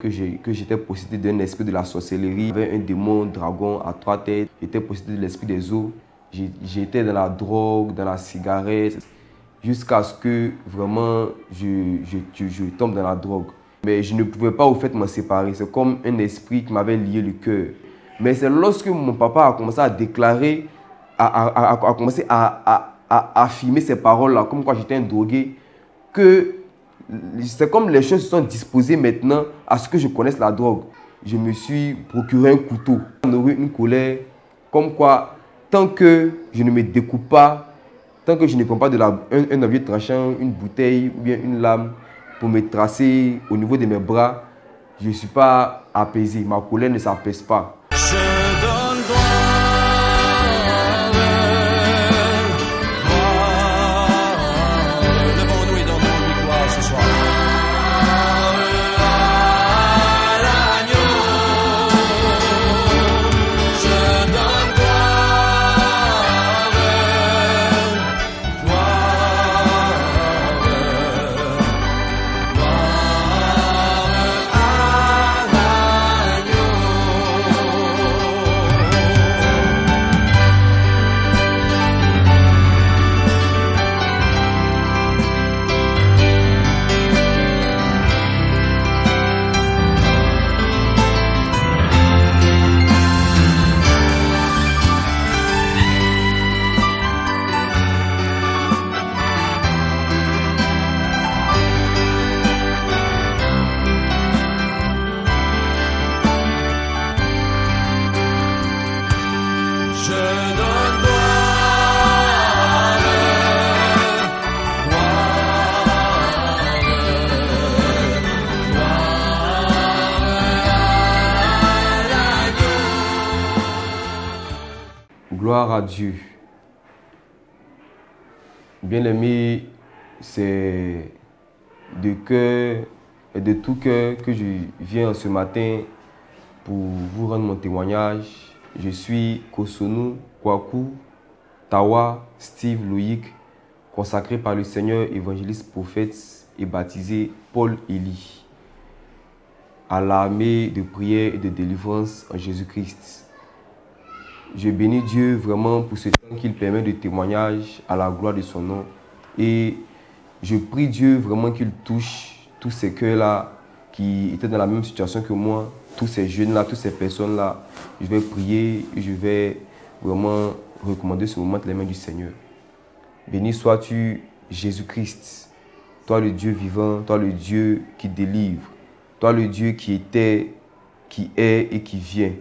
que j'étais possédé d'un esprit de la sorcellerie. J'avais un démon dragon à 3 têtes. J'étais possédé de l'esprit des eaux. J'étais dans la drogue, dans la cigarette, jusqu'à ce que vraiment je tombe dans la drogue. Mais je ne pouvais pas au fait m'en séparer. C'est comme un esprit qui m'avait lié le cœur. Mais c'est lorsque mon papa a commencé à déclarer, a commencé à affirmer ces paroles-là, comme quoi j'étais un drogué, que c'est comme les choses se sont disposées maintenant à ce que je connaisse la drogue. Je me suis procuré un couteau, une colère, comme quoi tant que je ne me découpe pas, tant que je ne prends pas un objet tranchant, une bouteille ou bien une lame pour me tracer au niveau de mes bras, je ne suis pas apaisé. Ma colère ne s'apaise pas. Gloire à Dieu. Bien-aimé, c'est de cœur et de tout cœur que je viens ce matin pour vous rendre mon témoignage. Je suis Kosunu Kwaku Tawa Steve Loïc, consacré par le Seigneur, évangéliste, prophète et baptisé Paul Élie, à l'armée de prière et de délivrance en Jésus-Christ. Je bénis Dieu vraiment pour ce temps qu'il permet de témoignage à la gloire de son nom. Et je prie Dieu vraiment qu'il touche tous ces cœurs-là qui étaient dans la même situation que moi, tous ces jeunes-là, toutes ces personnes-là. Je vais prier et je vais vraiment recommander ce moment dans les mains du Seigneur. Béni sois-tu, Jésus-Christ, toi le Dieu vivant, toi le Dieu qui délivre, toi le Dieu qui était, qui est et qui vient.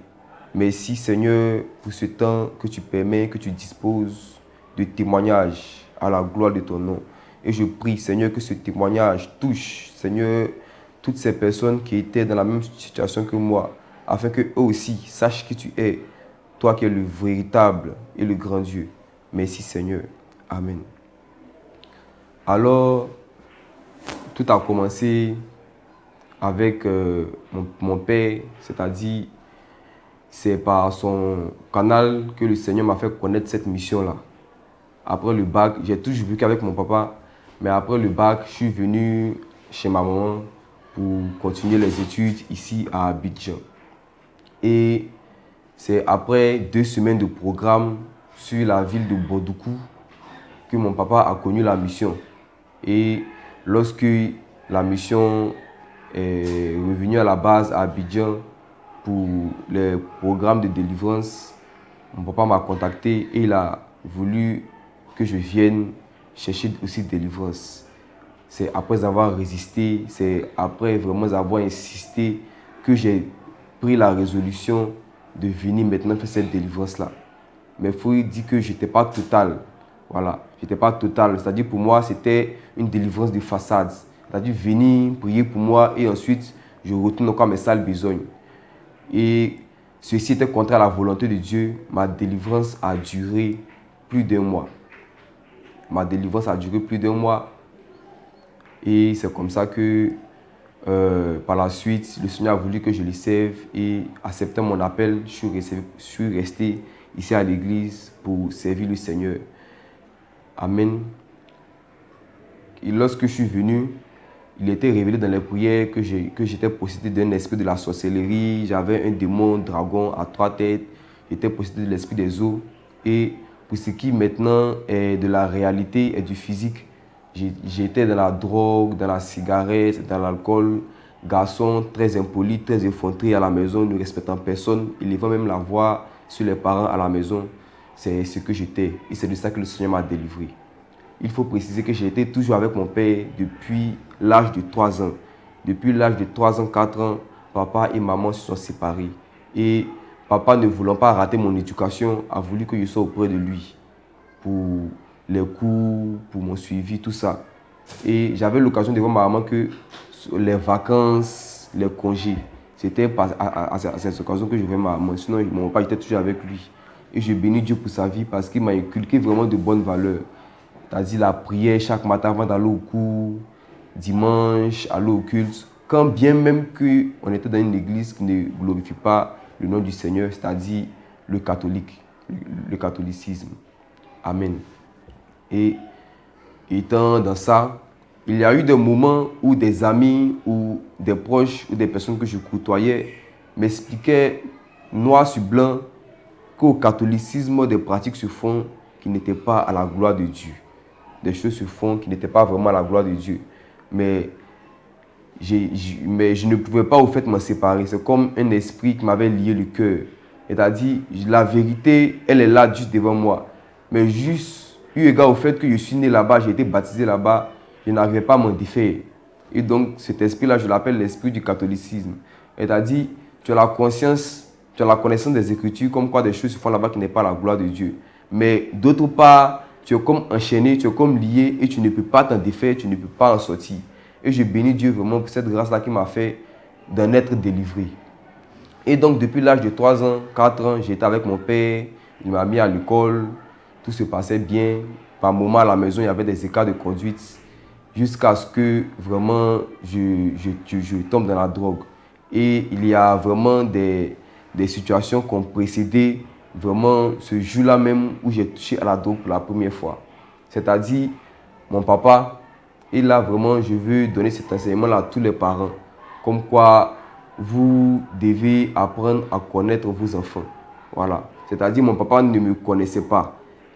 Merci Seigneur pour ce temps que tu permets, que tu disposes de témoignage à la gloire de ton nom. Et je prie Seigneur que ce témoignage touche Seigneur toutes ces personnes qui étaient dans la même situation que moi, afin qu'eux aussi sachent qui tu es, toi qui es le véritable et le grand Dieu. Merci Seigneur. Amen. Alors, tout a commencé avec mon père, c'est-à-dire c'est par son canal que le Seigneur m'a fait connaître cette mission-là. Après le bac, j'ai toujours vécu avec mon papa, mais après le bac, je suis venu chez ma maman pour continuer les études ici à Abidjan. Et c'est après 2 semaines de programme sur la ville de Bordoukou que mon papa a connu la mission. Et lorsque la mission est revenue à la base à Abidjan, pour les programmes de délivrance, mon papa m'a contacté et il a voulu que je vienne chercher aussi délivrance. C'est après avoir résisté, c'est après vraiment avoir insisté que j'ai pris la résolution de venir maintenant faire cette délivrance-là. Mais il faut dire que je n'étais pas total. Voilà, je n'étais pas total. C'est-à-dire pour moi, c'était une délivrance de façade. C'est-à-dire venir, prier pour moi et ensuite je retourne encore à mes sales besognes. Et ceci était contraire à la volonté de Dieu. Ma délivrance a duré plus d'1 mois. Ma délivrance a duré plus d'1 mois. Et c'est comme ça que par la suite, le Seigneur a voulu que je le serve. Et acceptant mon appel, je suis resté ici à l'église pour servir le Seigneur. Amen. Et lorsque je suis venu, il était révélé dans les prières que j'étais possédé d'un esprit de la sorcellerie. J'avais un démon dragon à 3 têtes. J'étais possédé de l'esprit des eaux. Et pour ce qui maintenant est de la réalité et du physique, j'étais dans la drogue, dans la cigarette, dans l'alcool. Garçon très impoli, très effronté à la maison, ne respectant personne. Il élevant même la voix sur les parents à la maison. C'est ce que j'étais. Et c'est de ça que le Seigneur m'a délivré. Il faut préciser que j'ai été toujours avec mon père depuis l'âge de 3 ans. Depuis l'âge de 3 ans, 4 ans, papa et maman se sont séparés. Et papa, ne voulant pas rater mon éducation, a voulu que je sois auprès de lui pour les cours, pour mon suivi, tout ça. Et j'avais l'occasion de voir ma maman que les vacances, les congés, c'était à cette occasion que je voyais ma maman. Sinon, mon papa était toujours avec lui. Et je bénis Dieu pour sa vie parce qu'il m'a inculqué vraiment de bonnes valeurs. C'est-à-dire la prière chaque matin avant d'aller au cours, dimanche, aller au culte. Quand bien même qu'on était dans une église qui ne glorifie pas le nom du Seigneur, c'est-à-dire le catholicisme. Amen. Et étant dans ça, il y a eu des moments où des amis ou des proches ou des personnes que je côtoyais m'expliquaient noir sur blanc qu'au catholicisme, des pratiques se font qui n'étaient pas à la gloire de Dieu. Des choses se font qui n'étaient pas vraiment à la gloire de Dieu. Mais je ne pouvais pas au fait m'en séparer. C'est comme un esprit qui m'avait lié le cœur. C'est-à-dire, la vérité, elle est là juste devant moi. Mais juste, eu égard au fait que je suis né là-bas, j'ai été baptisé là-bas, je n'arrivais pas à m'en défaire. Et donc, cet esprit-là, je l'appelle l'esprit du catholicisme. C'est-à-dire, tu as la conscience, tu as la connaissance des Écritures, comme quoi des choses se font là-bas qui n'est pas la gloire de Dieu. Mais d'autre part, tu es comme enchaîné, tu es comme lié et tu ne peux pas t'en défaire, tu ne peux pas en sortir. Et je bénis Dieu vraiment pour cette grâce-là qui m'a fait d'en être délivré. Et donc, depuis l'âge de 3 ans, 4 ans, j'étais avec mon père, il m'a mis à l'école, tout se passait bien. Par moments, à la maison, il y avait des écarts de conduite jusqu'à ce que vraiment je tombe dans la drogue. Et il y a vraiment des situations qui ont précédé vraiment ce jour-là même où j'ai touché à la drogue pour la première fois. C'est-à-dire, mon papa, et là vraiment, je veux donner cet enseignement-là à tous les parents. Comme quoi, vous devez apprendre à connaître vos enfants. Voilà. C'est-à-dire, mon papa ne me connaissait pas.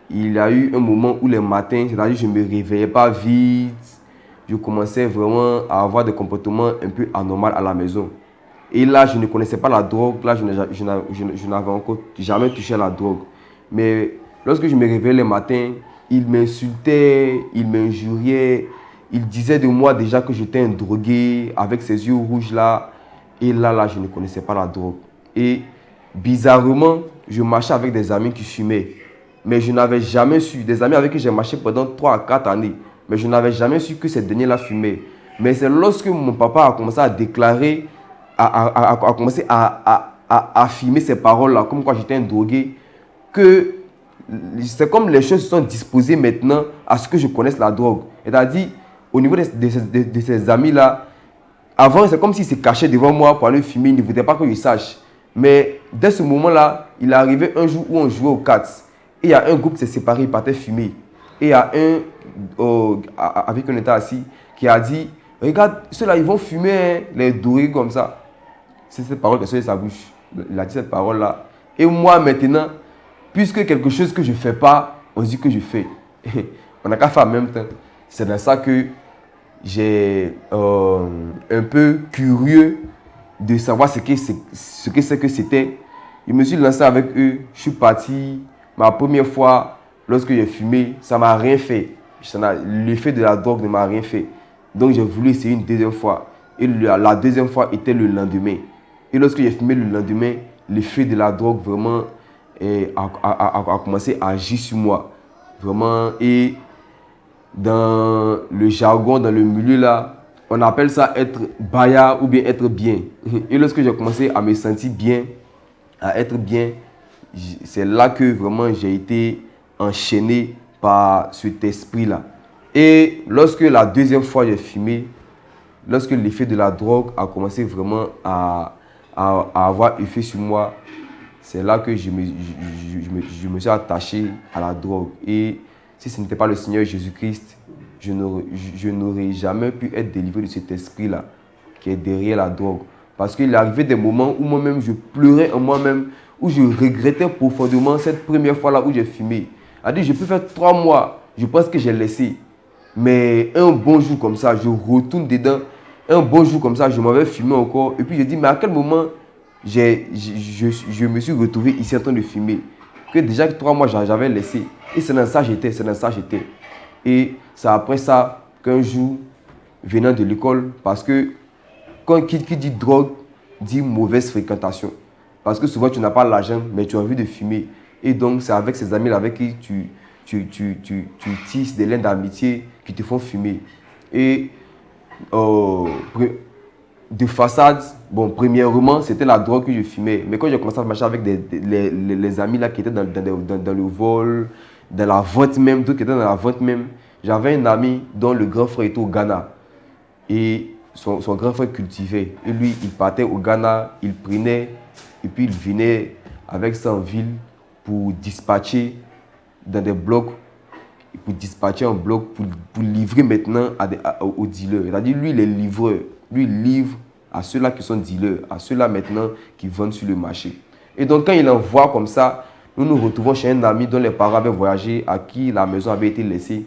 Il y a eu un moment où les matins, c'est-à-dire, je ne me réveillais pas vite. Je commençais vraiment à avoir des comportements un peu anormaux à la maison. Et là, je ne connaissais pas la drogue. Là, je n'avais encore jamais touché à la drogue. Mais lorsque je me réveillais le matin, il m'insultait, il m'injuriait. Il disait de moi déjà que j'étais un drogué avec ses yeux rouges là. Et là, je ne connaissais pas la drogue. Et bizarrement, je marchais avec des amis qui fumaient. Mais je n'avais jamais su, des amis avec qui j'ai marché pendant 3 à 4 années. Mais je n'avais jamais su que ces derniers-là fumaient. Mais c'est lorsque mon papa a commencé à déclarer, a commencé à affirmer ces paroles-là, comme quoi j'étais un drogué, que c'est comme les choses se sont disposées maintenant à ce que je connaisse la drogue. C'est-à-dire, au niveau de ces amis-là, avant, c'est comme s'ils se cachaient devant moi pour aller fumer, ils ne voulaient pas que je sache. Mais dès ce moment-là, il est arrivé un jour où on jouait aux cartes. Et il y a un groupe qui s'est séparé, il partait fumer. Et il y a un avec qui on était assis qui a dit, regarde, ceux-là, ils vont fumer, hein, les dorés comme ça. C'est cette parole qui est sortie de sa bouche. Il a dit cette parole-là. Et moi, maintenant, puisque quelque chose que je ne fais pas, on dit que je fais. On n'a qu'à faire en même temps. C'est dans ça que j'ai un peu curieux de savoir ce que c'est que c'était. Je me suis lancé avec eux. Je suis parti. Ma première fois, lorsque j'ai fumé, ça ne m'a rien fait. L'effet de la drogue ne m'a rien fait. Donc j'ai voulu essayer une deuxième fois. Et la deuxième fois était le lendemain. Et lorsque j'ai fumé le lendemain, l'effet de la drogue vraiment a commencé à agir sur moi. Vraiment. Et dans le jargon, dans le milieu là, on appelle ça être baya ou bien être bien. Et lorsque j'ai commencé à me sentir bien, à être bien, c'est là que vraiment j'ai été enchaîné par cet esprit-là. Et lorsque la deuxième fois j'ai fumé, lorsque l'effet de la drogue a commencé vraiment à avoir effet sur moi, c'est là que je me suis attaché à la drogue. Et si ce n'était pas le Seigneur Jésus-Christ, je n'aurais jamais pu être délivré de cet esprit-là qui est derrière la drogue. Parce qu'il est arrivé des moments où moi-même, je pleurais en moi-même, où je regrettais profondément cette première fois-là où j'ai fumé. C'est-à-dire, je peux faire 3 mois, je pense que j'ai laissé. Mais un bon jour comme ça, je retourne dedans. Un bon jour comme ça, je m'avais fumé encore. Et puis je dis, mais à quel moment je me suis retrouvé ici en train de fumer? Que déjà 3 mois, j'avais laissé. Et c'est dans ça j'étais, c'est dans ça j'étais. Et c'est après ça qu'un jour, venant de l'école, parce que qui dit drogue, dit mauvaise fréquentation. Parce que souvent, tu n'as pas l'argent, mais tu as envie de fumer. Et donc, c'est avec ces amis avec qui tu tisses des liens d'amitié qui te font fumer. Et de façade, bon, premièrement, c'était la drogue que je fumais. Mais quand j'ai commencé à marcher avec les amis là, qui étaient dans le vol, dans la vente même, d'autres qui étaient dans la vente même, j'avais un ami dont le grand frère était au Ghana. Et son grand frère cultivait. Et lui, il partait au Ghana, il prenait, et puis il venait avec ça en ville pour dispatcher dans des blocs, pour dispatcher en bloc, pour livrer maintenant aux dealers. C'est-à-dire, lui, il est livreur. Lui, il livre à ceux-là qui sont dealers, à ceux-là maintenant qui vendent sur le marché. Et donc, quand il envoie comme ça, nous nous retrouvons chez un ami dont les parents avaient voyagé, à qui la maison avait été laissée.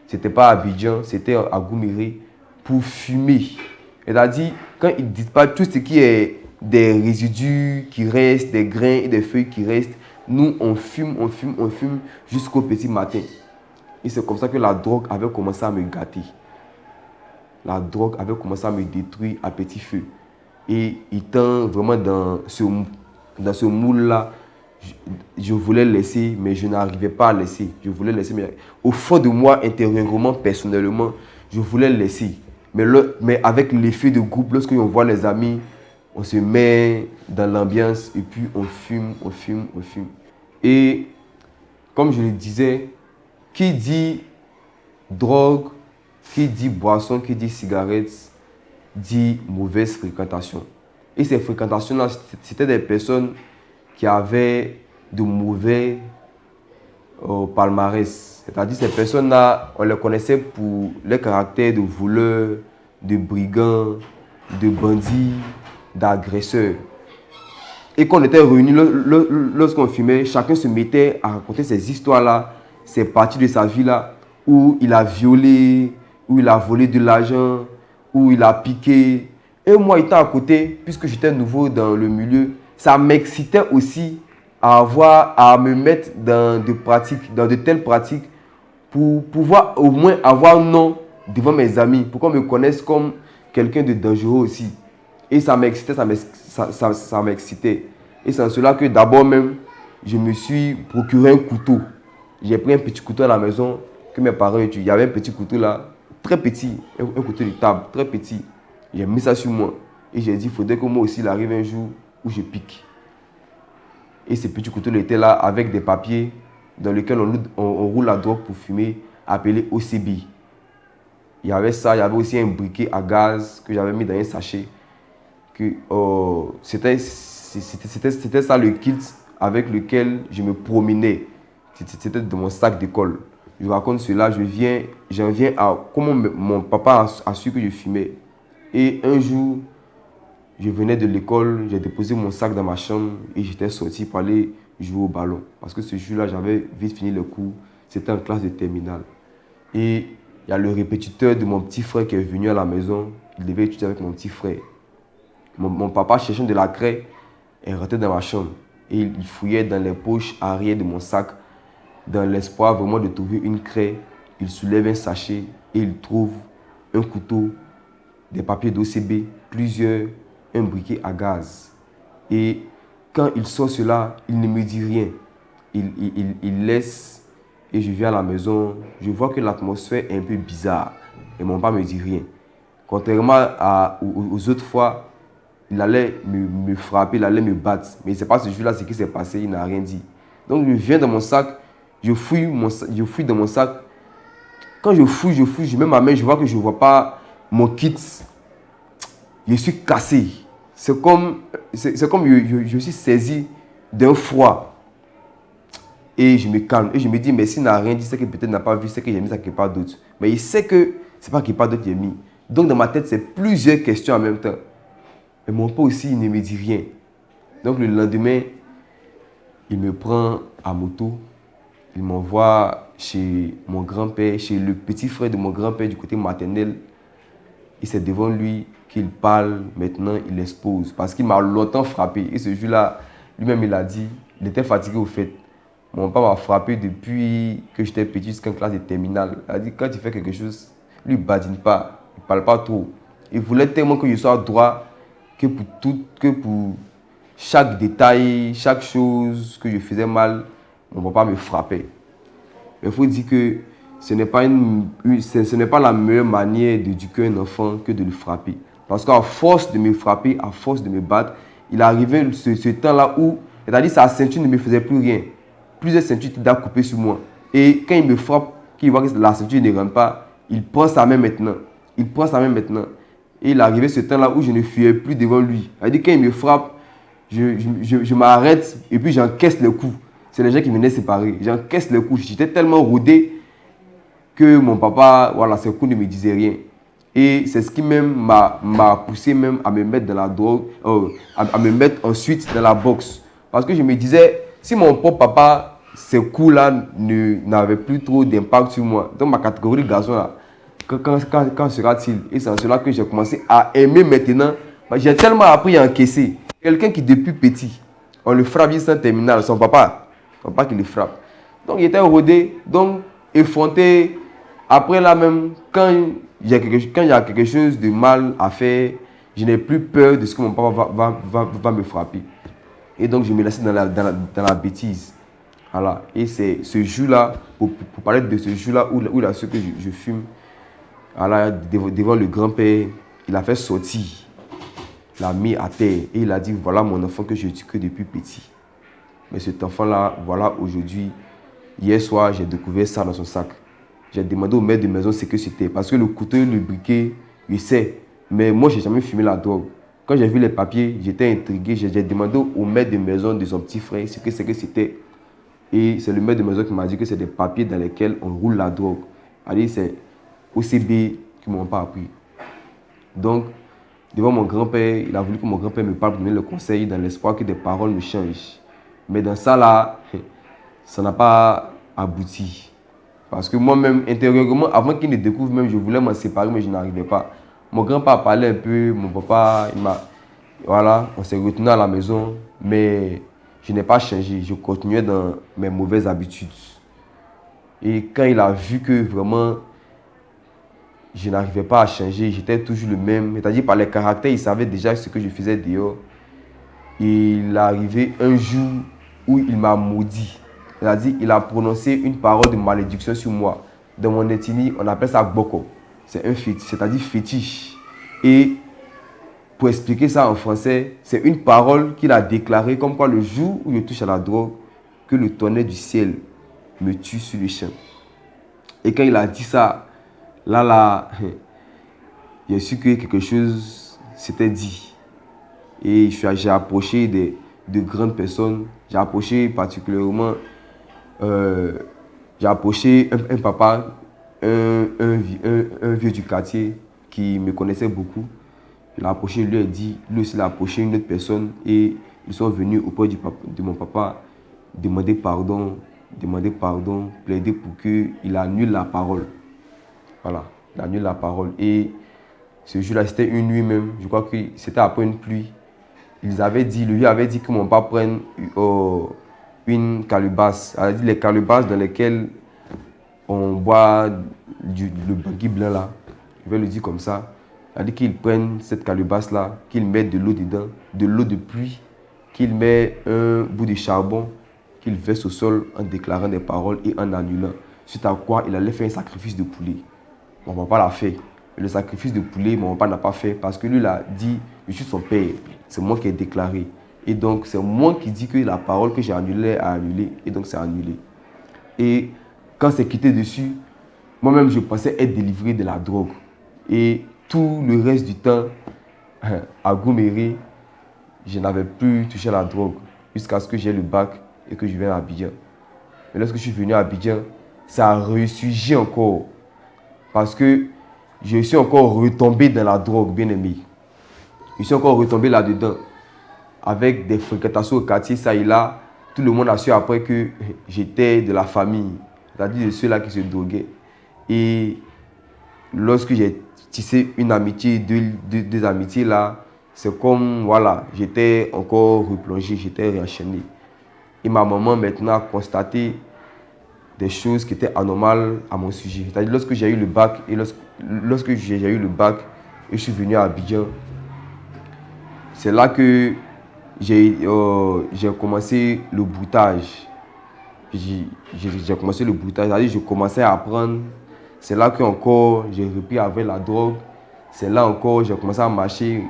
Ce n'était pas à Abidjan, c'était à Gouméré, pour fumer. C'est-à-dire, quand il dispatche tout ce qui est des résidus qui restent, des grains et des feuilles qui restent, nous, on fume jusqu'au petit matin. Et c'est comme ça que la drogue avait commencé à me gâter. La drogue avait commencé à me détruire à petit feu. Et étant vraiment dans ce moule-là, je voulais laisser, mais je n'arrivais pas à laisser. Je voulais laisser, mais au fond de moi, intérieurement, personnellement, je voulais laisser. Mais avec l'effet de groupe, lorsque on voit les amis, on se met dans l'ambiance et puis on fume. Et comme je le disais, qui dit drogue, qui dit boisson, qui dit cigarette, dit mauvaise fréquentation. Et ces fréquentations-là, c'était des personnes qui avaient de mauvais palmarès. C'est-à-dire ces personnes-là, on les connaissait pour les caractères de voleurs, de brigands, de bandits, d'agresseurs. Et quand on était réunis, lorsqu'on fumait, chacun se mettait à raconter ces histoires-là, ces parties de sa vie-là, où il a violé, où il a volé de l'argent, où il a piqué. Et moi, étant à côté, puisque j'étais nouveau dans le milieu, ça m'excitait aussi à me mettre dans de telles pratiques pour pouvoir au moins avoir nom devant mes amis, pour qu'on me connaisse comme quelqu'un de dangereux aussi. Et ça m'excitait, ça m'excitait. Et c'est en cela que d'abord même, je me suis procuré un couteau. J'ai pris un petit couteau à la maison que mes parents utilisaient. Il y avait un petit couteau là, très petit, un couteau de table, très petit. J'ai mis ça sur moi. Et j'ai dit, il faudrait que moi aussi, il arrive un jour où je pique. Et ce petit couteau était là avec des papiers dans lesquels on roule la drogue pour fumer, appelé OCB. Il y avait ça, il y avait aussi un briquet à gaz que j'avais mis dans un sachet. C'était ça le kit avec lequel je me promenais. C'était dans mon sac d'école. Je raconte cela, j'en viens à comment mon papa a su que je fumais. Et un jour, je venais de l'école, j'ai déposé mon sac dans ma chambre et j'étais sorti pour aller jouer au ballon. Parce que ce jour-là, j'avais vite fini le cours. C'était en classe de terminale. Et il y a le répétiteur de mon petit frère qui est venu à la maison. Il devait étudier avec mon petit frère. Mon papa, cherchant de la craie, est rentré dans ma chambre. Et il fouillait dans les poches arrière de mon sac, dans l'espoir vraiment de trouver une craie. Il soulève un sachet et il trouve un couteau, des papiers d'OCB, un briquet à gaz. Et quand il sort cela, il ne me dit rien. Il laisse et je viens à la maison. Je vois que l'atmosphère est un peu bizarre. Et mon papa ne me dit rien. Contrairement aux autres fois, il allait me frapper, il allait me battre. Mais ce n'est pas ce jour-là ce qui s'est passé, il n'a rien dit. Donc je viens dans mon sac, je fouille dans mon sac. Quand je fouille, je mets ma main, je vois que je ne vois pas mon kit. Je suis cassé. C'est comme je suis saisi d'un froid. Et je me calme. Et je me dis, mais s'il n'a rien dit, c'est que peut-être n'a pas vu, c'est que j'ai mis ça quelque part d'autre. Mais il sait que c'est pas quelque part d'autre que j'ai mis. Donc dans ma tête, c'est plusieurs questions en même temps. Mais mon père aussi, il ne me dit rien. Donc le lendemain, il me prend à moto. Il m'envoie chez mon grand-père, chez le petit frère de mon grand-père du côté maternel. Et c'est devant lui qu'il parle. Maintenant, il expose. Parce qu'il m'a longtemps frappé. Et ce jour-là, lui-même, il a dit, il était fatigué au fait. Mon père m'a frappé depuis que j'étais petit jusqu'en classe de terminale. Il a dit, quand tu fais quelque chose, lui, il ne badine pas. Il ne parle pas trop. Il voulait tellement que je sois droit que pour chaque détail, chaque chose que je faisais mal, mon papa me frappait. Mais il faut dire que ce n'est pas la meilleure manière d'éduquer un enfant que de le frapper. Parce qu'à force de me frapper, à force de me battre, il arrivait ce temps-là où, c'est-à-dire sa ceinture ne me faisait plus rien. Plusieurs ceintures étaient déjà coupées sur moi. Et quand il me frappe, qu'il voit que la ceinture ne rentre pas, il prend sa main maintenant. Il prend sa main maintenant. Et il arrivait ce temps-là où je ne fuyais plus devant lui. C'est-à-dire quand il me frappe, je m'arrête et puis j'encaisse le coup. C'est les gens qui venaient séparer. J'encaisse le coup. J'étais tellement rodé que mon papa, voilà, ses coups ne me disaient rien. Et c'est ce qui même m'a poussé même à me mettre dans la drogue, à me mettre ensuite dans la boxe. Parce que je me disais, si mon propre papa, ces coups-là n'avaient plus trop d'impact sur moi, dans ma catégorie de garçon, là, quand sera-t-il? Et c'est en cela que j'ai commencé à aimer maintenant. J'ai tellement appris à encaisser. Quelqu'un qui depuis petit, on le frappe juste en terminale, son papa qui le frappe. Donc il était rodé, donc effronté. Après là même, quand il y a quelque chose de mal à faire, je n'ai plus peur de ce que mon papa va me frapper. Et donc je me laissais dans la bêtise. Voilà. Et c'est ce jour-là, pour parler de ce jour-là où il a su que je fume, voilà, devant le grand-père, il a fait sortir, il l'a mis à terre et il a dit, voilà mon enfant que je éduque depuis petit. Mais cet enfant-là, voilà aujourd'hui, hier soir, j'ai découvert ça dans son sac. J'ai demandé au maître de maison ce que c'était. Parce que le couteau et le briquet, il sait. Mais moi, je n'ai jamais fumé la drogue. Quand j'ai vu les papiers, j'étais intrigué. J'ai demandé au maître de maison de son petit frère ce que c'était. Et c'est le maître de maison qui m'a dit que c'est des papiers dans lesquels on roule la drogue. C'est-à-dire, c'est OCB qui ne m'ont pas appris. Donc, devant mon grand-père, il a voulu que mon grand-père me parle pour donner le conseil dans l'espoir que des paroles me changent. Mais dans ça là, ça n'a pas abouti. Parce que moi-même, intérieurement, avant qu'il ne découvre même, je voulais m'en séparer, mais je n'arrivais pas. Mon grand-père parlait un peu, mon papa, voilà, on s'est retenu à la maison, mais je n'ai pas changé. Je continuais dans mes mauvaises habitudes. Et quand il a vu que vraiment, je n'arrivais pas à changer, j'étais toujours le même. C'est-à-dire par les caractères, il savait déjà ce que je faisais dehors. Il est arrivé un jour où il m'a maudit. C'est-à-dire il a prononcé une parole de malédiction sur moi. Dans mon ethnie, on appelle ça boko. C'est un fétiche, c'est-à-dire fétiche. Et pour expliquer ça en français, c'est une parole qu'il a déclarée comme quoi le jour où je touche à la drogue, que le tonnerre du ciel me tue sur le champ. Et quand il a dit ça, là, j'ai su que quelque chose s'était dit. Et j'ai approché de grandes personnes. J'ai approché particulièrement, j'ai approché un papa, un vieux du quartier qui me connaissait beaucoup. Je l'ai approché, lui a dit, lui aussi l'a approché une autre personne et ils sont venus auprès de mon papa demander pardon, plaider pour qu'il annule la parole. Voilà, il annule la parole. Et ce jour-là, c'était une nuit même, je crois que c'était après une pluie. Lui avait dit que mon papa prenne une calebasse. Elle a dit les calebasses dans lesquelles on boit le bangui blanc là. Je vais le dire comme ça. Elle a dit qu'il prenne cette calebasse là, qu'il mette de l'eau dedans, de l'eau de pluie, qu'il met un bout de charbon, qu'il verse au sol en déclarant des paroles et en annulant. Suite à quoi il allait faire un sacrifice de poulet. Mon papa l'a fait. Le sacrifice de poulet, mon papa n'a pas fait parce que lui, il a dit, je suis son père. C'est moi qui ai déclaré. Et donc, c'est moi qui dis que la parole que j'ai annulée a annulé. Et donc, c'est annulé. Et quand c'est quitté dessus, moi-même, je pensais être délivré de la drogue. Et tout le reste du temps, à Gouméré, je n'avais plus touché à la drogue jusqu'à ce que j'ai le bac et que je vienne à Abidjan. Mais lorsque je suis venu à Abidjan, ça a ressurgi encore. Parce que je suis encore retombé dans la drogue, bien aimé. Je suis encore retombé là-dedans. Avec des fréquentations au quartier, ça et là. Tout le monde a su après que j'étais de la famille. C'est-à-dire de ceux-là qui se droguaient. Et lorsque j'ai tissé une amitié, deux amitiés là, c'est comme, voilà, j'étais encore replongé, j'étais réenchaîné. Et ma maman maintenant a constaté des choses qui étaient anormales à mon sujet. C'est-à-dire lorsque j'ai eu le bac, lorsque j'ai eu le bac et je suis venu à Abidjan, c'est là que j'ai commencé le broutage. J'ai commencé le broutage, c'est-à-dire je commençais à apprendre. C'est là que encore j'ai repris avec la drogue. C'est là encore j'ai commencé à marcher.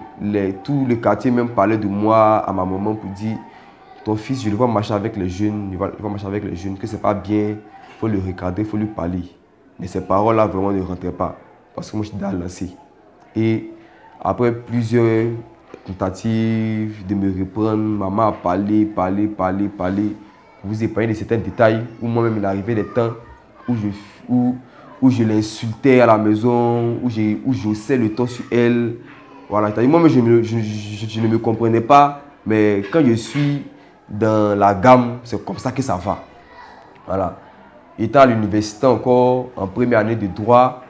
Tout le quartier même parlait de moi à ma maman pour dire ton fils, je le vois marcher avec les jeunes, il va marcher avec les jeunes, que c'est pas bien, il faut le regarder, il faut lui parler. Mais ces paroles-là vraiment ne rentraient pas parce que moi j'étais lancé. Et après plusieurs tentatives de me reprendre, maman a parlé. Vous épargnez de certains détails où moi-même il arrivait des temps où je l'insultais à la maison, où j'haussais le ton sur elle. Voilà. Moi-même je ne me comprenais pas, mais quand je suis dans la gamme, c'est comme ça que ça va. Voilà. Étant à l'université encore, en première année de droit,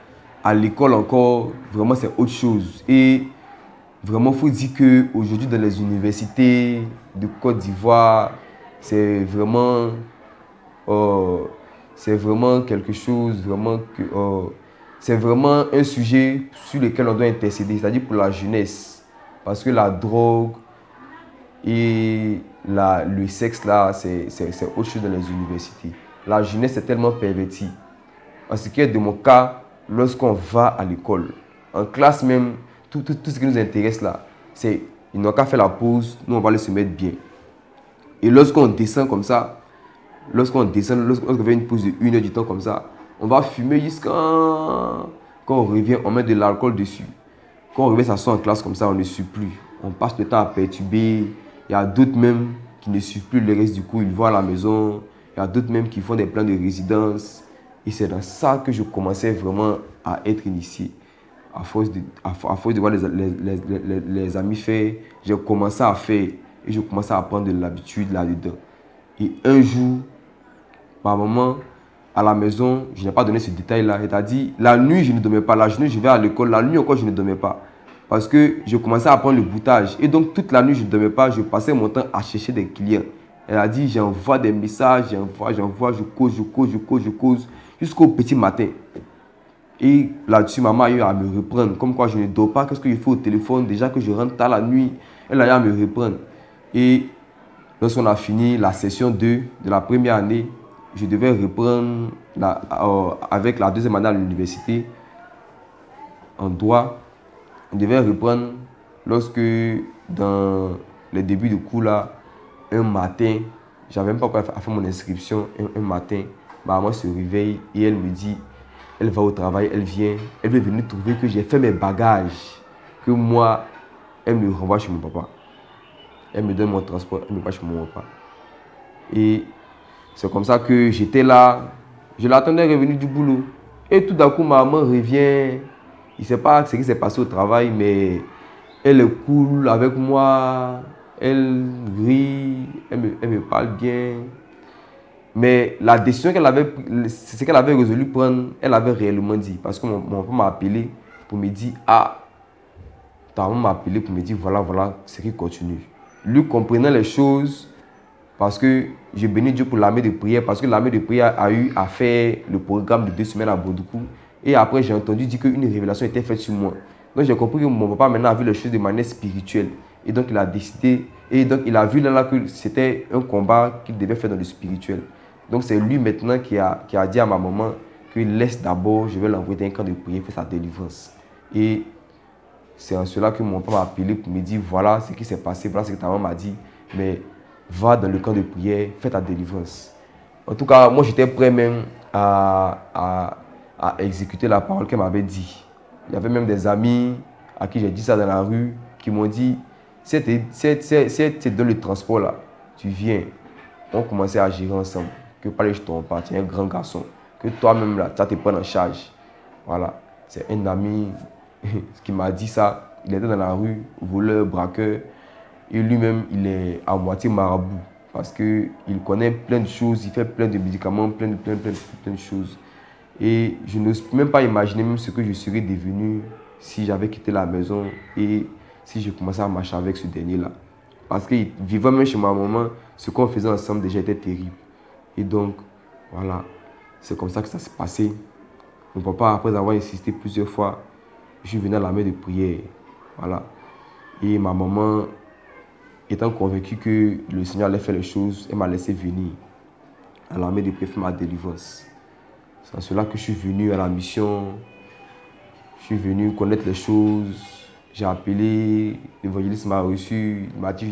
à l'école encore, vraiment c'est autre chose. Et vraiment, il faut dire qu'aujourd'hui, dans les universités de Côte d'Ivoire, c'est vraiment quelque chose, c'est vraiment un sujet sur lequel on doit intercéder, c'est-à-dire pour la jeunesse. Parce que la drogue et le sexe, là, c'est autre chose dans les universités. La jeunesse est tellement pervertie. En ce qui est de mon cas, lorsqu'on va à l'école, en classe même, tout ce qui nous intéresse là, c'est ils n'ont qu'à faire la pause, nous on va aller se mettre bien. Et lorsqu'on descend comme ça, lorsqu'on fait une pause de 1 heure du temps comme ça, on va fumer jusqu'à quand on revient, on met de l'alcool dessus. Quand on revient s'asseoir en classe comme ça, on ne suit plus. On passe le temps à perturber. Il y a d'autres même qui ne suivent plus le reste du cours, ils vont à la maison. Il y a d'autres même qui font des plans de résidence. Et c'est dans ça que je commençais vraiment à être initié. À force de voir les amis faire, j'ai commencé à faire et je commençais à prendre de l'habitude là-dedans. Et un jour, ma maman, à la maison, je n'ai pas donné ce détail-là. Elle a dit, la nuit, je ne dormais pas. La journée, je vais à l'école. La nuit encore, je ne dormais pas. Parce que je commençais à prendre le boutage. Et donc, toute la nuit, je ne dormais pas. Je passais mon temps à chercher des clients. Elle a dit, j'envoie des messages, je cause, jusqu'au petit matin. Et là-dessus, maman a eu à me reprendre. Comme quoi, je ne dors pas. Qu'est-ce que je fais au téléphone? Déjà que je rentre tard la nuit, elle a eu à me reprendre. Et lorsqu'on a fini la session 2 de la première année, je devais reprendre avec la deuxième année à l'université en droit. On devait reprendre lorsque, dans les débuts de cours, là, un matin, j'avais même pas encore fait mon inscription. Un matin, ma maman se réveille et elle me dit, elle va au travail, elle veut venir trouver que j'ai fait mes bagages, que moi, elle me renvoie chez mon papa. Elle me donne mon transport, elle me va chez mon papa. Et c'est comme ça que j'étais là, je l'attendais revenir du boulot. Et tout d'un coup, ma maman revient. Je ne sais pas ce qui s'est passé au travail, mais elle est cool avec moi. Elle rit, elle me parle bien. Mais la décision c'est ce qu'elle avait résolu prendre, elle avait réellement dit. Parce que mon papa m'a appelé pour me dire, ah, ta maman m'a appelé pour me dire, voilà, ce qui continue. Lui comprenant les choses, parce que je bénis Dieu pour l'armée de prière, parce que l'armée de prière a eu à faire le programme de 2 semaines à Bondoukou. Et après, j'ai entendu dire qu'une révélation était faite sur moi. Donc, j'ai compris que mon papa maintenant a vu les choses de manière spirituelle. Et donc, il a décidé, et donc, il a vu là que c'était un combat qu'il devait faire dans le spirituel. Donc, c'est lui maintenant qui a dit à ma maman que laisse d'abord, je vais l'envoyer dans un camp de prière, faire sa délivrance. Et c'est en cela que mon papa m'a appelé pour me dire, voilà ce qui s'est passé, voilà ce que ta maman m'a dit. Mais va dans le camp de prière, fais ta délivrance. En tout cas, moi j'étais prêt même à exécuter la parole qu'elle m'avait dit. Il y avait même des amis à qui j'ai dit ça dans la rue qui m'ont dit, si tu es dans le transport là, tu viens. On commençait à gérer ensemble. que pas les jetons pas, tu es un grand garçon, que toi-même là, tu vas te prendre en charge. Voilà, c'est un ami qui m'a dit ça. Il était dans la rue, voleur, braqueur, et lui-même, il est à moitié marabout parce qu'il connaît plein de choses, il fait plein de médicaments, plein de choses. Et je n'ose même pas imaginer même ce que je serais devenu si j'avais quitté la maison et si je commençais à marcher avec ce dernier-là. Parce que vivant même chez ma maman, ce qu'on faisait ensemble déjà était terrible. Et donc, voilà, c'est comme ça que ça s'est passé. Mon papa, après avoir insisté plusieurs fois, je suis venu à la main de prière. Voilà. Et ma maman, étant convaincue que le Seigneur allait faire les choses, elle m'a laissé venir à l'armée de prière, ma délivrance. C'est en cela que je suis venu à la mission. Je suis venu connaître les choses. J'ai appelé, l'évangéliste m'a reçu. Il m'a dit que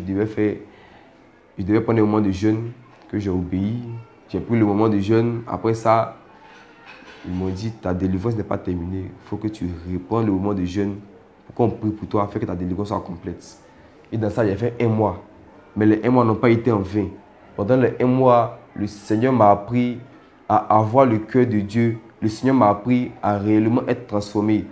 je devais prendre le moment de jeûne, que j'ai obéi. J'ai pris le moment de jeûne. Après ça, ils m'ont dit ta délivrance n'est pas terminée. Il faut que tu reprennes le moment de jeûne pour qu'on prie pour toi, afin que ta délivrance soit complète. Et dans ça, j'ai fait 1 mois. Mais les 1 mois n'ont pas été en vain. Pendant les 1 mois, le Seigneur m'a appris à avoir le cœur de Dieu. Le Seigneur m'a appris à réellement être transformé.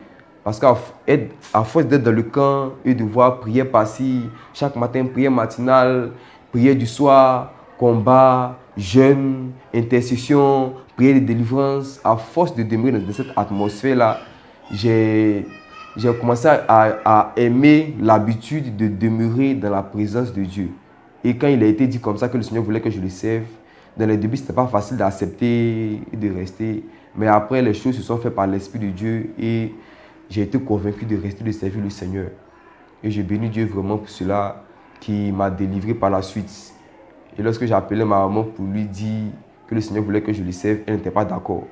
Parce qu'à force d'être dans le camp et de voir prière par-ci, chaque matin, prière matinale, prière du soir, combat, jeûne, intercession, prière de délivrance, à force de demeurer dans cette atmosphère-là, j'ai commencé à aimer l'habitude de demeurer dans la présence de Dieu. Et quand il a été dit comme ça que le Seigneur voulait que je le serve, dans les débuts, ce n'était pas facile d'accepter et de rester. Mais après, les choses se sont faites par l'Esprit de Dieu et j'ai été convaincu de rester, de servir le Seigneur. Et j'ai béni Dieu vraiment pour cela qui m'a délivré par la suite. Et lorsque j'ai appelé ma maman pour lui dire que le Seigneur voulait que je le serve, elle n'était pas d'accord.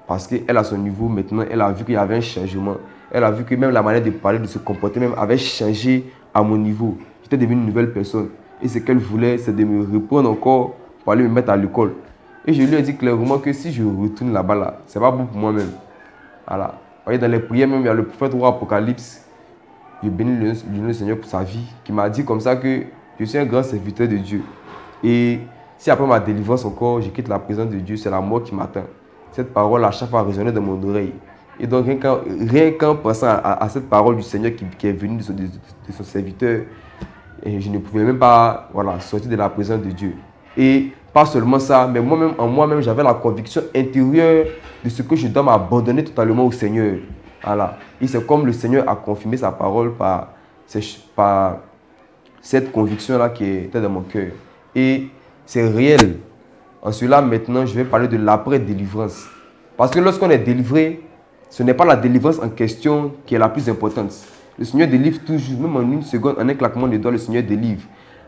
Parce qu'elle, à son niveau, maintenant, elle a vu qu'il y avait un changement. Elle a vu que même la manière de parler, de se comporter, même avait changé à mon niveau. J'étais devenu une nouvelle personne. Et ce qu'elle voulait, c'est de me reprendre encore pour aller me mettre à l'école. Et je lui ai dit clairement que si je retourne là-bas, là, ce n'est pas bon pour moi-même. Voilà. Vous voyez, dans les prières, même, il y a le prophète roi Apocalypse. Je bénis le Seigneur pour sa vie, qui m'a dit comme ça que je suis un grand serviteur de Dieu. Et si après ma délivrance encore, je quitte la présence de Dieu, c'est la mort qui m'atteint. Cette parole, à chaque fois, résonnait dans mon oreille. Et donc, rien qu'en pensant à cette parole du Seigneur qui est venue de son serviteur, et je ne pouvais même pas sortir de la présence de Dieu. Et pas seulement ça, mais moi-même, en moi-même, j'avais la conviction intérieure de ce que je dois m'abandonner totalement au Seigneur. Voilà. Et c'est comme le Seigneur a confirmé sa parole par cette conviction-là qui était dans mon cœur. Et c'est réel. En cela, maintenant, je vais parler de l'après-délivrance. Parce que lorsqu'on est délivré, ce n'est pas la délivrance en question qui est la plus importante. Le Seigneur délivre toujours, même en 1 seconde, en un claquement de doigts, le Seigneur délivre.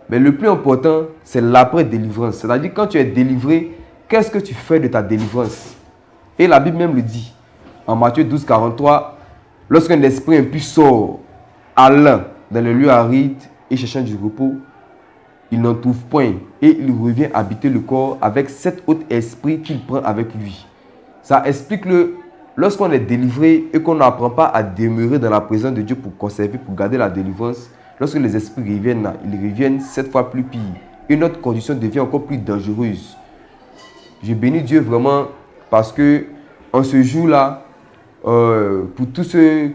Mais le plus important, c'est l'après-délivrance. C'est-à-dire, quand tu es délivré, qu'est-ce que tu fais de ta délivrance? Et la Bible même le dit. En Matthieu 12, 43, lorsqu'un esprit impur sort, allant dans le lieu aride et cherchant du repos, il n'en trouve point et il revient habiter le corps avec 7 autres esprits qu'il prend avec lui. Ça explique que lorsqu'on est délivré et qu'on n'apprend pas à demeurer dans la présence de Dieu pour conserver, pour garder la délivrance, lorsque les esprits reviennent, ils reviennent 7 fois plus pire. Et notre condition devient encore plus dangereuse. Je bénis Dieu vraiment parce que en ce jour-là, pour tout ce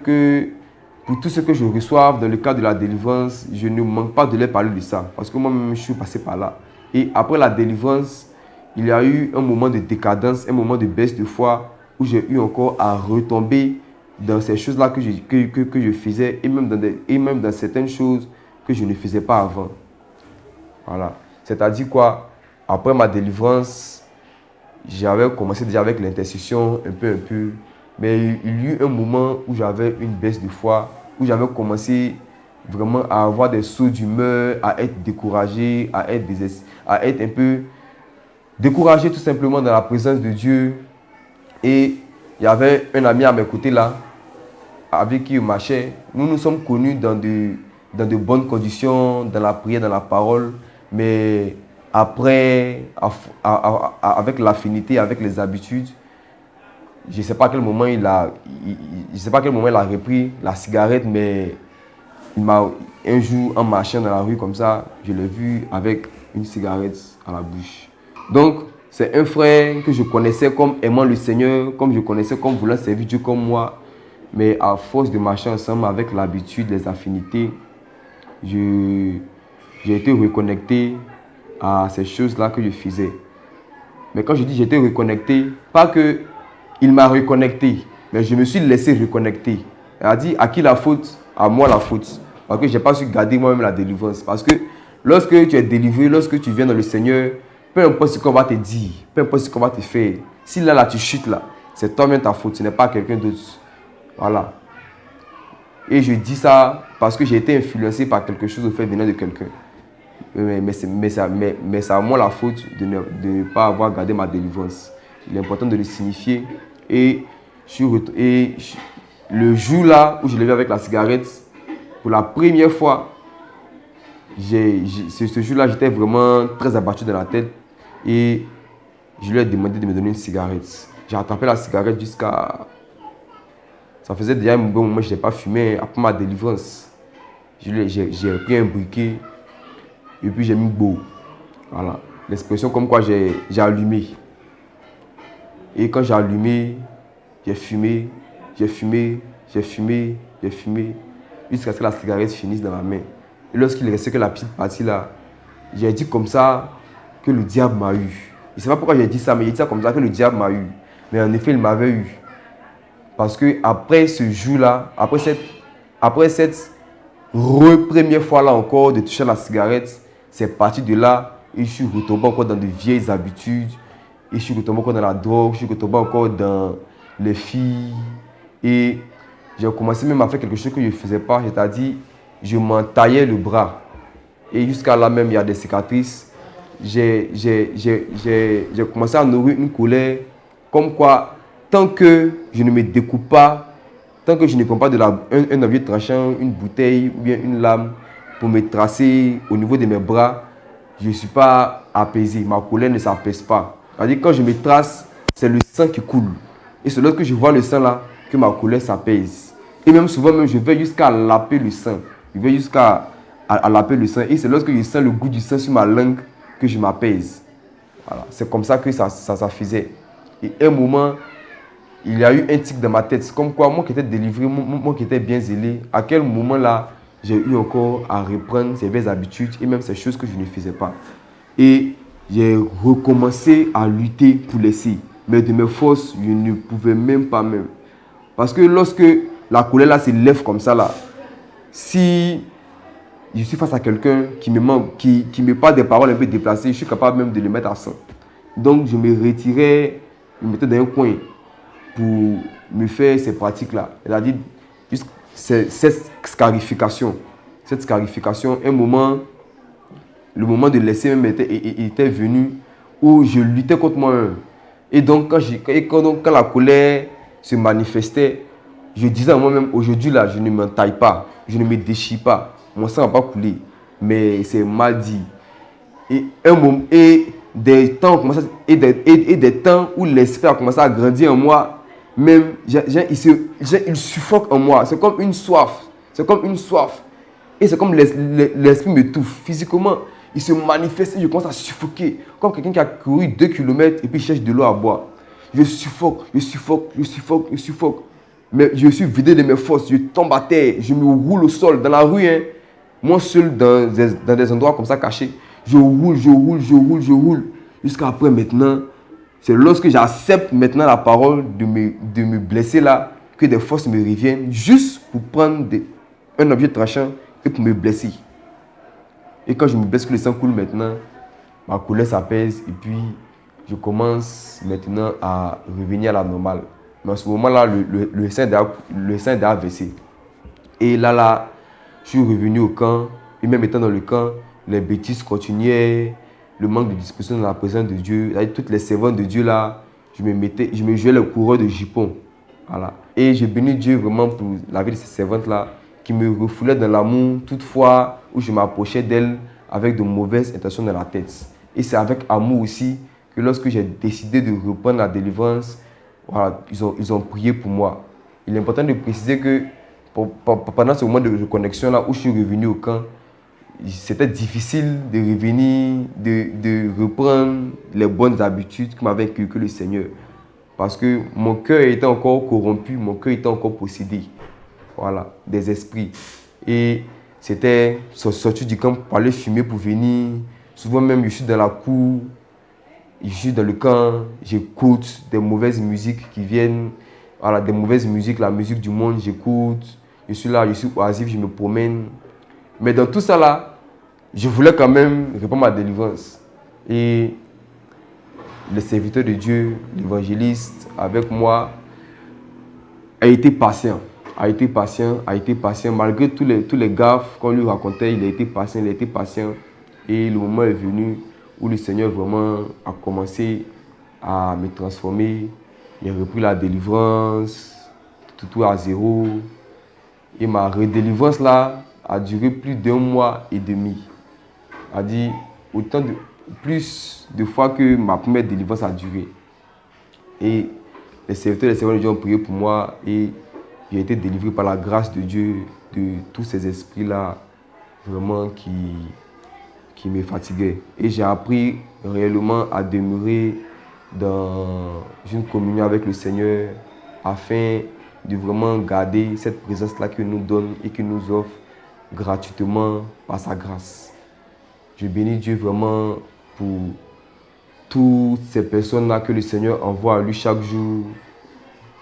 que je reçois dans le cadre de la délivrance, je ne manque pas de leur parler de ça. Parce que moi-même, je suis passé par là. Et après la délivrance, il y a eu un moment de décadence, un moment de baisse de foi, où j'ai eu encore à retomber dans ces choses-là que je faisais, et même dans certaines choses que je ne faisais pas avant. Voilà. C'est-à-dire quoi? Après ma délivrance, j'avais commencé déjà avec l'intercession, un peu. Mais il y a eu un moment où j'avais une baisse de foi, où j'avais commencé vraiment à avoir des sauts d'humeur, à être découragé, à être un peu découragé tout simplement dans la présence de Dieu. Et il y avait un ami à mes côtés là, avec qui je marchais. Nous nous sommes connus dans de bonnes conditions, dans la prière, dans la parole. Mais après, avec l'affinité, avec les habitudes, je ne sais pas à quel moment il a repris la cigarette, mais un jour, en marchant dans la rue comme ça, je l'ai vu avec une cigarette à la bouche. Donc, C'est un frère que je connaissais comme aimant le Seigneur, comme je connaissais comme voulant servir Dieu comme moi. Mais à force de marcher ensemble avec l'habitude, les affinités, j'ai été reconnecté à ces choses-là que je faisais. Mais quand je dis j'étais reconnecté, pas que il m'a reconnecté, mais je me suis laissé reconnecter. Elle a dit à qui la faute? À moi la faute. Parce que je n'ai pas su garder moi-même la délivrance. Parce que lorsque tu es délivré, lorsque tu viens dans le Seigneur, peu importe ce qu'on va te dire, peu importe ce qu'on va te faire, si là tu chutes là, c'est toi-même ta faute, ce n'est pas quelqu'un d'autre. Voilà. Et je dis ça parce que j'ai été influencé par quelque chose au fait venant de quelqu'un. Mais c'est à moi la faute de ne pas avoir gardé ma délivrance. Il est important de le signifier. Et le jour là où je l'ai vu avec la cigarette, pour la première fois, ce jour-là, j'étais vraiment très abattu dans la tête. Et je lui ai demandé de me donner une cigarette. J'ai attrapé la cigarette jusqu'à... Ça faisait déjà un bon moment que je n'ai pas fumé après ma délivrance. J'ai pris un briquet et puis j'ai mis beau. Voilà. L'expression comme quoi j'ai allumé. Et quand j'ai allumé, j'ai fumé, jusqu'à ce que la cigarette finisse dans ma main. Et lorsqu'il restait que la petite partie là, j'ai dit comme ça que le diable m'a eu. Je ne sais pas pourquoi j'ai dit ça, mais j'ai dit ça comme ça que le diable m'a eu. Mais en effet, il m'avait eu. Parce que après ce jour-là, après cette première fois là encore de toucher la cigarette, c'est parti de là et je suis retombé encore dans de vieilles habitudes. Et je suis retombé encore dans la drogue, je suis retombé encore dans les filles. Et j'ai commencé même à faire quelque chose que je ne faisais pas, c'est-à-dire je m'entaillais le bras. Et jusqu'à là même, il y a des cicatrices. J'ai commencé à nourrir une colère comme quoi, tant que je ne me découpe pas, tant que je ne prends pas un objet tranchant, une bouteille ou bien une lame pour me tracer au niveau de mes bras, je ne suis pas apaisé. Ma colère ne s'apaise pas. C'est-à-dire quand je me trace, c'est le sang qui coule. Et c'est lorsque je vois le sang là que ma colère s'apaise. Et même souvent, même, je vais jusqu'à laper le sang. Je vais jusqu'à laper le sang. Et c'est lorsque je sens le goût du sang sur ma langue que je m'apaise. Voilà. C'est comme ça que ça faisait. Et un moment, il y a eu un tic dans ma tête. C'est comme quoi, moi qui étais délivré, moi qui étais bien zélé, à quel moment là, j'ai eu encore à reprendre ces vieilles habitudes et même ces choses que je ne faisais pas. Et j'ai recommencé à lutter pour laisser. Mais de mes forces, je ne pouvais même pas même. Parce que lorsque la colère là s'élève comme ça là, si je suis face à quelqu'un qui me parle des paroles un peu déplacées, je suis capable même de le mettre à 100. Donc je me retirais, je me mettais dans un coin pour me faire ces pratiques-là. C'est-à-dire, cette scarification. Cette scarification, le moment de laisser même était venu où je luttais contre moi-même. Et donc, quand la colère se manifestait, je disais à moi-même, aujourd'hui là, je ne m'entaille pas, je ne me déchire pas, mon sang n'a pas coulé, mais c'est mal dit. Et des temps où l'esprit a commencé à grandir en moi, même il suffoque en moi. C'est comme une soif. C'est comme une soif. Et c'est comme l'esprit me touffe physiquement. Il se manifeste et je commence à suffoquer. Comme quelqu'un qui a couru 2 kilomètres et puis cherche de l'eau à boire. Je suffoque. Mais je suis vidé de mes forces. Je tombe à terre. Je me roule au sol. Dans la rue, hein, moi seul dans des endroits comme ça cachés. Je roule. Jusqu'à après maintenant. C'est lorsque j'accepte maintenant la parole de me blesser là, que des forces me reviennent juste pour prendre un objet tranchant et pour me blesser. Et quand je me blesse, que le sang coule maintenant, ma colère s'apaise et puis je commence maintenant à revenir à la normale. Mais à ce moment-là, le sang est versé. Et là, je suis revenu au camp. Et même étant dans le camp, les bêtises continuaient. Le manque de disposition dans la présence de Dieu. Avec toutes les servantes de Dieu là, je me jouais le coureur de jupons. Voilà. Et j'ai béni Dieu vraiment pour la vie de ces servantes là, qui me refoulaient dans l'amour toutefois où je m'approchais d'elles avec de mauvaises intentions dans la tête. Et c'est avec amour aussi que lorsque j'ai décidé de reprendre la délivrance, voilà, ils ont prié pour moi. Il est important de préciser que pendant ce moment de reconnexion là où je suis revenu au camp, c'était difficile de revenir, de reprendre les bonnes habitudes que m'avait inculqué le Seigneur. Parce que mon cœur était encore corrompu, mon cœur était encore possédé. Voilà, des esprits. Et c'était sortir du camp pour aller fumer, pour venir. Souvent même, je suis dans la cour, je suis dans le camp, j'écoute des mauvaises musiques qui viennent. Voilà, des mauvaises musiques, la musique du monde, j'écoute. Je suis là, je suis oisif, je me promène. Mais dans tout ça là, je voulais quand même répondre à ma délivrance. Et le serviteur de Dieu, l'évangéliste, avec moi, a été patient. Malgré tous les gaffes qu'on lui racontait, il a été patient. Et le moment est venu où le Seigneur vraiment a commencé à me transformer. Il a repris la délivrance, tout à zéro. Et ma redélivrance là a duré plus d'1 mois et demi. A dit plus de fois que ma première délivrance a duré. Et les serviteurs de Dieu ont prié pour moi et j'ai été délivré par la grâce de Dieu de tous ces esprits-là vraiment qui me fatiguaient. Et j'ai appris réellement à demeurer dans une communion avec le Seigneur afin de vraiment garder cette présence-là qu'il nous donne et qu'il nous offre gratuitement par sa grâce. Je bénis Dieu vraiment pour toutes ces personnes-là que le Seigneur envoie à lui chaque jour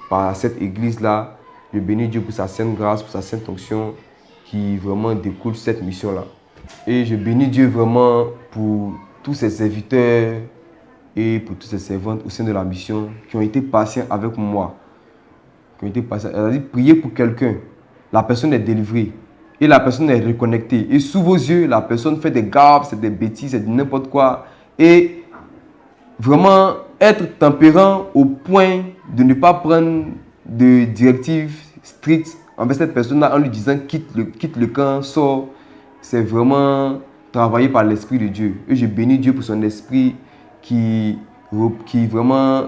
par cette église-là. Je bénis Dieu pour sa sainte grâce, pour sa sainte onction qui vraiment découle de cette mission-là. Et je bénis Dieu vraiment pour tous ces serviteurs et pour toutes ces servantes au sein de la mission qui ont été patients avec moi. Elle a dit, priez pour quelqu'un. La personne est délivrée. Et la personne est reconnectée. Et sous vos yeux, la personne fait des gaffes, c'est des bêtises, c'est n'importe quoi. Et vraiment être tempérant au point de ne pas prendre de directives strictes envers cette personne-là en lui disant quitte le camp, sors. C'est vraiment travaillé par l'Esprit de Dieu. Et je bénis Dieu pour son esprit qui vraiment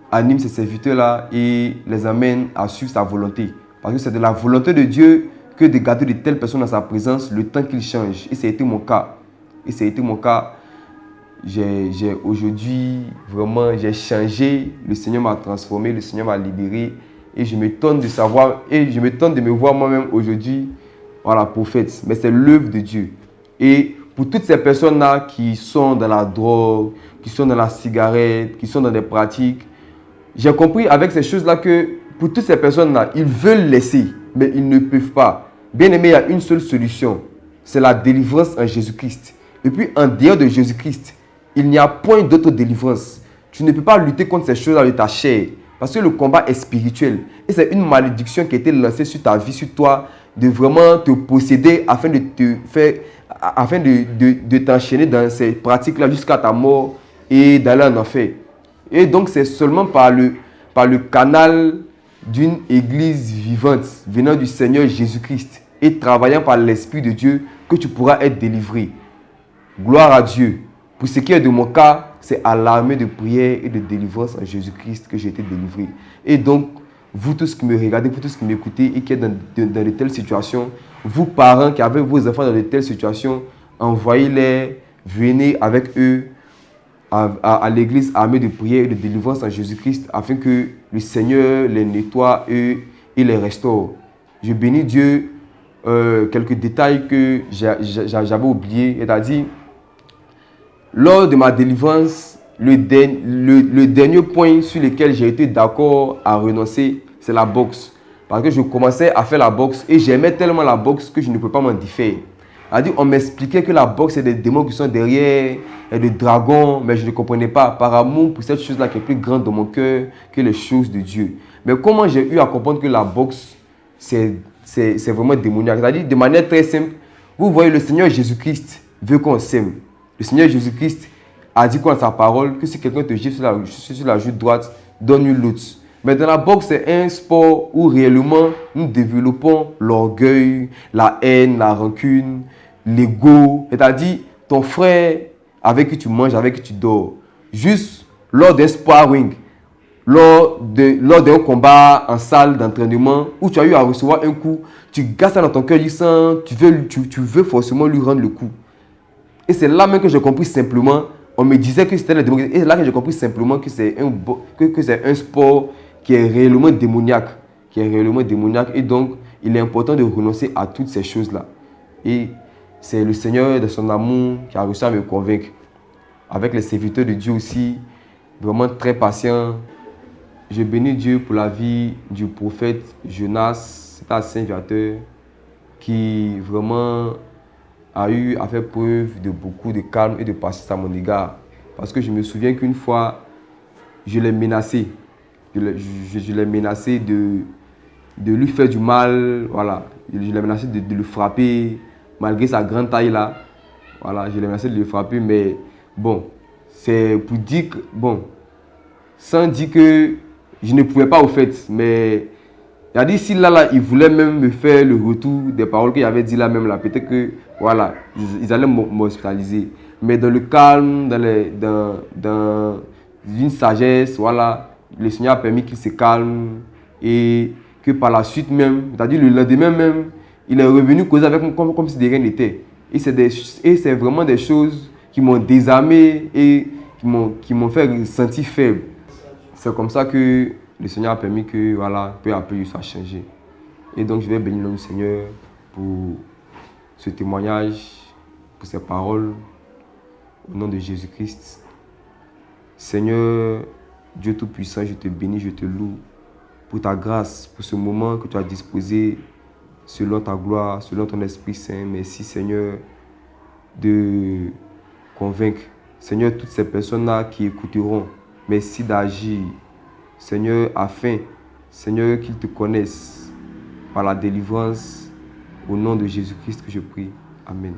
anime ces serviteurs-là et les amène à suivre sa volonté. Parce que c'est de la volonté de Dieu que de garder de telles personnes dans sa présence le temps qu'il change. Et ça a été mon cas. Aujourd'hui, vraiment, j'ai changé. Le Seigneur m'a transformé, le Seigneur m'a libéré. Et je m'étonne de savoir, et je m'étonne de me voir moi-même aujourd'hui, voilà, prophète. Mais c'est l'œuvre de Dieu. Et pour toutes ces personnes-là qui sont dans la drogue, qui sont dans la cigarette, qui sont dans des pratiques, j'ai compris avec ces choses-là que pour toutes ces personnes-là, ils veulent laisser, mais ils ne peuvent pas. Bien aimé, il y a une seule solution. C'est la délivrance en Jésus-Christ. Et puis, en dehors de Jésus-Christ, il n'y a point d'autre délivrance. Tu ne peux pas lutter contre ces choses-là de ta chair. Parce que le combat est spirituel. Et c'est une malédiction qui a été lancée sur ta vie, sur toi, de vraiment te posséder afin de t'enchaîner dans ces pratiques-là jusqu'à ta mort et d'aller en enfer. Et donc, c'est seulement par le canal d'une église vivante venant du Seigneur Jésus-Christ et travaillant par l'Esprit de Dieu que tu pourras être délivré. Gloire à Dieu. Pour ce qui est de mon cas, c'est à l'armée de prière et de délivrance en Jésus-Christ que j'ai été délivré. Et donc, vous tous qui me regardez, vous tous qui m'écoutez et qui êtes dans de telles situations, vous parents qui avez vos enfants dans de telles situations, envoyez-les, venez avec eux à l'église armée de prière et de délivrance en Jésus-Christ afin que le Seigneur les nettoie et les restaure. Je bénis Dieu. Quelques détails que j'avais oubliés, c'est-à-dire lors de ma délivrance, le dernier point sur lequel j'ai été d'accord à renoncer, c'est la boxe. Parce que je commençais à faire la boxe et j'aimais tellement la boxe que je ne peux pas m'en défaire. C'est-à-dire, on m'expliquait que la boxe, c'est des démons qui sont derrière, et des dragons, mais je ne comprenais pas. Par amour pour cette chose-là qui est plus grande dans mon cœur que les choses de Dieu. Mais comment j'ai eu à comprendre que la boxe, c'est vraiment démoniaque. C'est-à-dire, de manière très simple, vous voyez, le Seigneur Jésus-Christ veut qu'on s'aime. Le Seigneur Jésus-Christ a dit quoi dans sa parole? Que si quelqu'un te gifle sur la joue droite, donne-lui l'autre. Mais dans la boxe, c'est un sport où réellement nous développons l'orgueil, la haine, la rancune, l'ego. C'est-à-dire, ton frère avec qui tu manges, avec qui tu dors. Juste lors d'un sparring, lors d'un combat en salle d'entraînement où tu as eu à recevoir un coup, tu gardes ça dans ton cœur, tu veux forcément lui rendre le coup. Et c'est là même que j'ai compris simplement, on me disait que c'était la démocratie, et c'est là que j'ai compris simplement que c'est un sport qui est réellement démoniaque. Et donc, il est important de renoncer à toutes ces choses-là. Et c'est le Seigneur de son amour qui a réussi à me convaincre. Avec les serviteurs de Dieu aussi, vraiment très patients. Je bénis Dieu pour la vie du prophète Jonas, c'est un saint viateur, qui vraiment a eu à faire preuve de beaucoup de calme et de patience à mon égard. Parce que je me souviens qu'une fois, je l'ai menacé. Je l'ai menacé de lui faire du mal. Voilà. Je l'ai menacé de le frapper, malgré sa grande taille là. Voilà, je l'ai menacé de le frapper, mais bon, c'est pour dire que, bon, sans dire que je ne pouvais pas au fait, mais il a dit si là, il voulait même me faire le retour des paroles qu'il avait dit là même là, peut-être que, voilà, ils allaient m'hospitaliser. Mais dans le calme, dans une sagesse, voilà, le Seigneur a permis qu'il se calme et que par la suite même, c'est-à-dire le lendemain même, il est revenu causer avec moi comme si de rien n'était. Et c'est vraiment des choses qui m'ont désarmé et qui m'ont fait sentir faible. C'est comme ça que le Seigneur a permis que, voilà, peu à peu, ça a changé. Et donc, je vais bénir le Seigneur pour ce témoignage, pour ces paroles, au nom de Jésus-Christ. Seigneur, Dieu Tout-Puissant, je te bénis, je te loue pour ta grâce, pour ce moment que tu as disposé selon ta gloire, selon ton Esprit Saint. Merci, Seigneur, de convaincre, Seigneur, toutes ces personnes-là qui écouteront. Merci d'agir, Seigneur, afin, Seigneur, qu'ils te connaissent par la délivrance. Au nom de Jésus-Christ que je prie. Amen.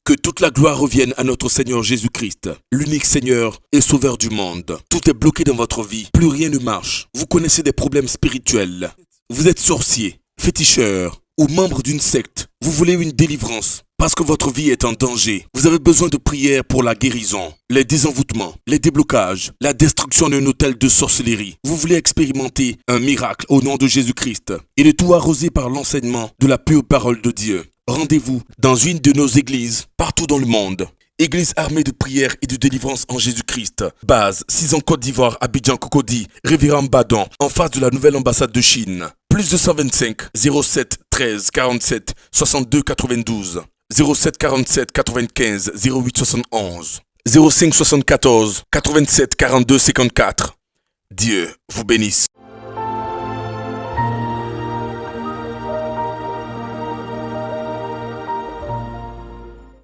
Que toute la gloire revienne à notre Seigneur Jésus-Christ, l'unique Seigneur et Sauveur du monde. Tout est bloqué dans votre vie, plus rien ne marche. Vous connaissez des problèmes spirituels. Vous êtes sorcier, féticheur ou membre d'une secte. Vous voulez une délivrance parce que votre vie est en danger. Vous avez besoin de prières pour la guérison, les désenvoûtements, les déblocages, la destruction d'un hôtel de sorcellerie. Vous voulez expérimenter un miracle au nom de Jésus-Christ et le tout arrosé par l'enseignement de la pure parole de Dieu. Rendez-vous dans une de nos églises partout dans le monde. Église armée de prière et de délivrance en Jésus-Christ. Base 6 ans Côte d'Ivoire, Abidjan Cocody, Révérend Badon, en face de la nouvelle ambassade de Chine. Plus 225 07 13 47 62 92 07 47 95 08 71 05 74 87 42 54. Dieu vous bénisse.